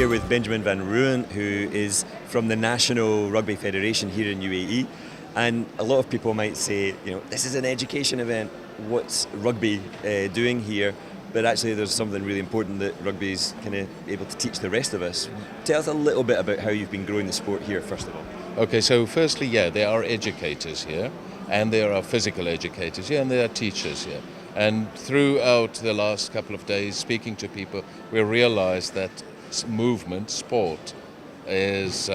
here with Benjamin Van Rooyen, who is from the National Rugby Federation here in UAE. And a lot of people might say, this is an education event, what's rugby doing here? But actually there's something really important that rugby is kind of able to teach the rest of us. Tell us a little bit about how you've been growing the sport here, first of all. Okay, so firstly, there are educators here, and there are physical educators here, and there are teachers here. And throughout the last couple of days, speaking to people, we realized that movement, sport, is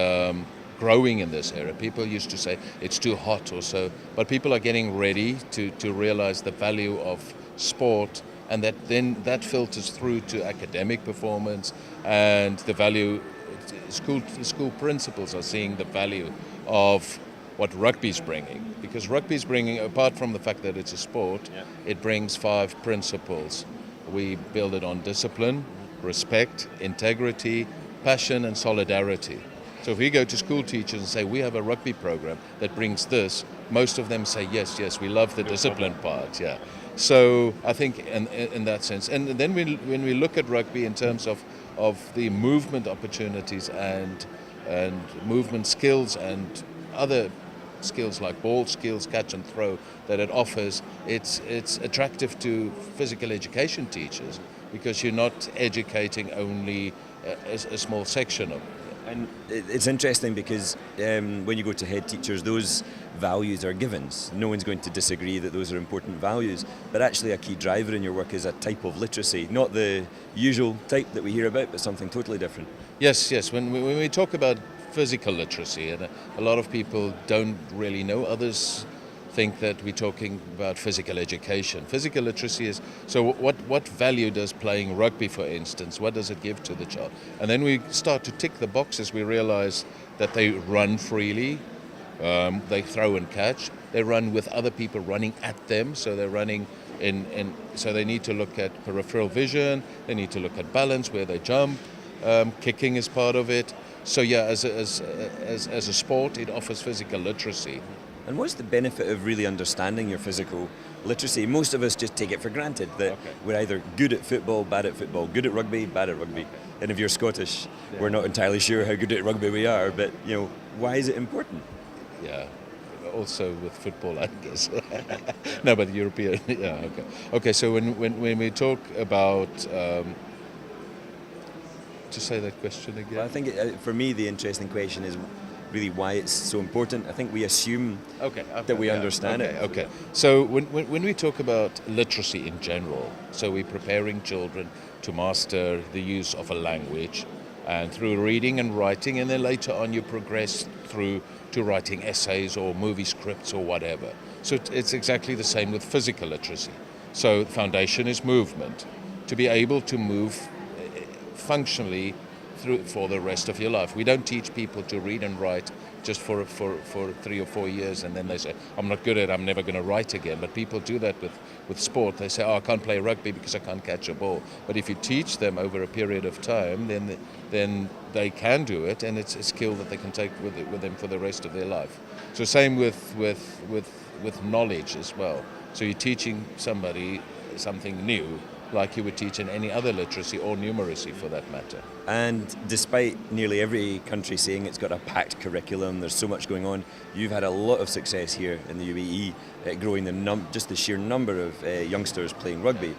growing in this area. People used to say it's too hot or so, but people are getting ready to realize the value of sport, and that filters through to academic performance and the value. School principals are seeing the value of what rugby's bringing, because rugby's bringing, apart from the fact that it's a sport, it brings 5 principles. We build it on discipline, respect, integrity, passion, and solidarity. So if we go to school teachers and say we have a rugby program that brings this, most of them say yes, we love the discipline part. So I think in that sense, and then when we look at rugby in terms of the movement opportunities and movement skills and other skills like ball skills, catch and throw that it offers, it's attractive to physical education teachers, because you're not educating only a small section of it. And it's interesting because when you go to head teachers, those values are givens. No one's going to disagree that those are important values. But actually a key driver in your work is a type of literacy, not the usual type that we hear about, but something totally different. Yes. When we talk about physical literacy, and a lot of people don't really know, others think that we're talking about physical education. Physical literacy is, so what value does playing rugby, for instance, what does it give to the child? And then we start to tick the boxes. We realize that they run freely, they throw and catch, they run with other people running at them, so they're running so they need to look at peripheral vision, they need to look at balance, where they jump, kicking is part of it. So as a sport, it offers physical literacy. And what's the benefit of really understanding your physical literacy? Most of us just take it for granted that we're either good at football, bad at football, good at rugby, bad at rugby. And if you're Scottish, we're not entirely sure how good at rugby we are, but why is it important? Also with football, I guess. No, but European, Okay, so when we talk about, just say that question again. Well, I think for me the interesting question is really why it's so important. I think we assume that we understand it. Okay. So when we talk about literacy in general, so we're preparing children to master the use of a language, and through reading and writing, and then later on you progress through to writing essays or movie scripts or whatever. So it's exactly the same with physical literacy. So the foundation is movement. To be able to move functionally for the rest of your life. We don't teach people to read and write just for 3 or 4 years, and then they say, I'm not good at it, I'm never going to write again. But people do that with sport. They say, I can't play rugby because I can't catch a ball. But if you teach them over a period of time, then they can do it, and it's a skill that they can take with them for the rest of their life. So same with knowledge as well. So you're teaching somebody something new, like you would teach in any other literacy or numeracy for that matter. And despite nearly every country saying it's got a packed curriculum, there's so much going on, you've had a lot of success here in the UAE at growing just the sheer number of youngsters playing rugby.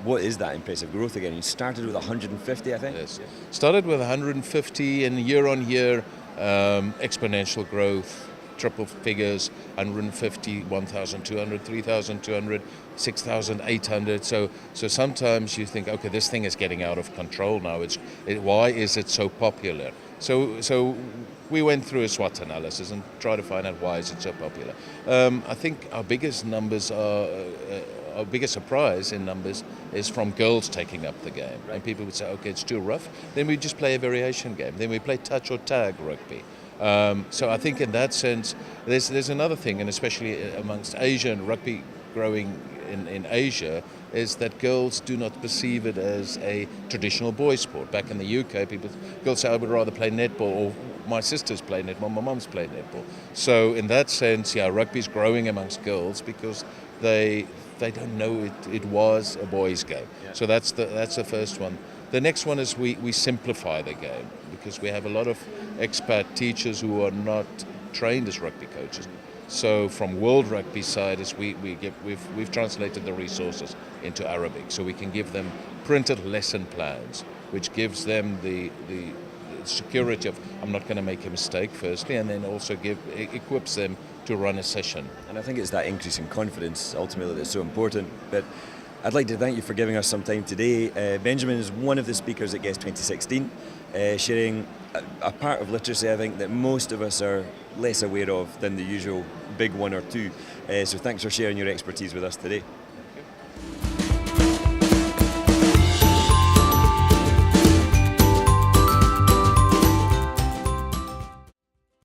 What is that impressive growth again? You started with 150, I think? Yes. Started with 150, and year on year, exponential growth, triple figures, 150, 1,200, 3,200, 6,800. So sometimes you think, okay, this thing is getting out of control now. Why is it so popular? So we went through a SWOT analysis and tried to find out why is it so popular. I think our biggest surprise in numbers is from girls taking up the game. Right. And people would say, okay, it's too rough. Then we just play a variation game. Then we play touch or tag rugby. So I think in that sense, there's another thing, and especially amongst Asia and rugby growing in Asia, is that girls do not perceive it as a traditional boys sport. Back in the UK, girls say, I would rather play netball, or my sisters play netball, my mum's played netball. So in that sense, rugby's growing amongst girls because they don't know it was a boys' game. Yeah. So that's the first one. The next one is we simplify the game, because we have a lot of expat teachers who are not trained as rugby coaches. So from World Rugby side is we've translated the resources into Arabic, so we can give them printed lesson plans, which gives them the security of I'm not going to make a mistake firstly, and then also equips them to run a session. And I think it's that increase in confidence ultimately that's so important. But I'd like to thank you for giving us some time today. Benjamin is one of the speakers at GESS 2016, sharing a part of literacy I think that most of us are less aware of than the usual big one or two. So thanks for sharing your expertise with us today.